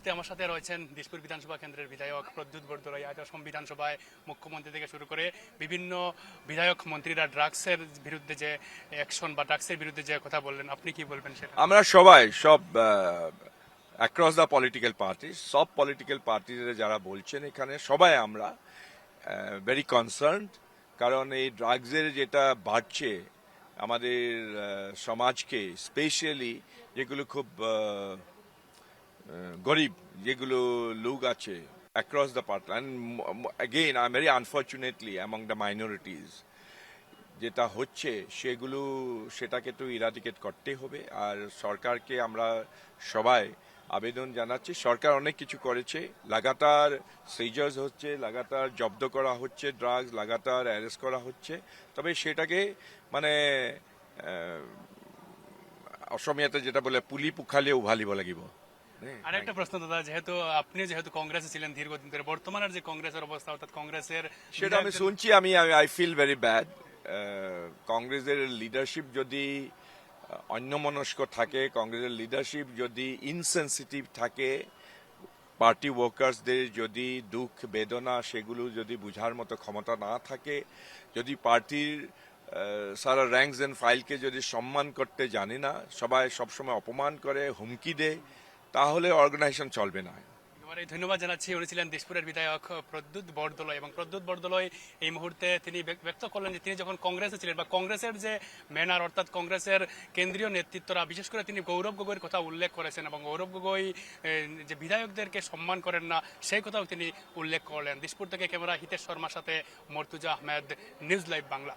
মুহূর্তে আমার সাথে রয়েছেন দিশপুর বিধানসভা কেন্দ্রের বিধায়ক প্রদ্যুৎ বরদলৈ। আজ অসম বিধানসভায় মুখ্যমন্ত্রী থেকে শুরু করে বিভিন্ন বিধায়ক মন্ত্রীরা ড্রাগসের বিরুদ্ধে যে অ্যাকশন বা ড্রাগসের বিরুদ্ধে যে কথা বললেন, আপনি কি বলবেন সেটা? আমরা সবাই সব অ্যাক্রস দ্য পলিটিক্যাল পার্টি, সব পলিটিক্যাল পার্টিরা যারা বলছেন এখানে সবাই আমরা ভেরি কনসার্নড। কারণ এই ড্রাগসের যেটা বাড়ছে আমাদের সমাজকে, স্পেশালি যেগুলো খুব গরিব যেগুলো লোক আছে across the party, and again I am very unfortunately among the minorities যেটা হচ্ছে সেটাকে তো ইরাডিকেট করতে হবে। আর সরকারকে আমরা সবাই আবেদন জানাচ্ছি, সরকার অনেক কিছু করেছে, লাগাতার সিজার্স হচ্ছে, লাগাতার জব্দ করা হচ্ছে ড্রাগস, লাগাতার অ্যারেস্ট করা হচ্ছে। তবে সেটাকে মানে অসমীয়াতে যেটা বলে পুলি পুখালে উভালিব লাগিব। আরেকটা প্রশ্ন দাদা, যেহেতু কংগ্রেসে ছিলেন দীর্ঘদিন ধরে, বর্তমানের যে কংগ্রেসের অবস্থা, অর্থাৎ কংগ্রেসের সেটা আমি শুনছি, আই ফিল ভেরি ব্যাড। কংগ্রেসের লিডারশিপ যদি অন্যমনস্ক থাকে, কংগ্রেসের লিডারশিপ যদি ইনসেনসিটিভ থাকে, পার্টি ওয়ার্কার্সদের যদি দুঃখ বেদনা সেগুলো যদি বুঝার মতো ক্ষমতা না থাকে, যদি পার্টির সারা র্যাঙ্কস এন্ড ফাইলকে যদি সম্মান করতে জানে না, সবাই সবসময় অপমান করে, হুমকি দেয়, তাহলে অর্গানাইজেশন চলবে না। ধন্যবাদ জানাচ্ছি। উনি ছিলেন দিশপুরের বিধায়ক প্রদ্যুৎ বরদলৈ, এবং প্রদ্যুৎ বরদলৈ এই মুহূর্তে তিনি ব্যক্ত করলেন যে তিনি যখন কংগ্রেসে ছিলেন বা কংগ্রেসের যে ম্যানার, অর্থাৎ কংগ্রেসের কেন্দ্রীয় নেতৃত্বরা, বিশেষ করে তিনি গৌরব গগৈর কথা উল্লেখ করেছেন এবং গৌরব গগৈ যে বিধায়কদেরকে সম্মান করেন না সেই কথাও তিনি উল্লেখ করলেন। দিশপুর থেকে ক্যামেরা হিতেশ শর্মার সাথে মর্তুজা আহমেদ, নিউজ লাইভ বাংলা।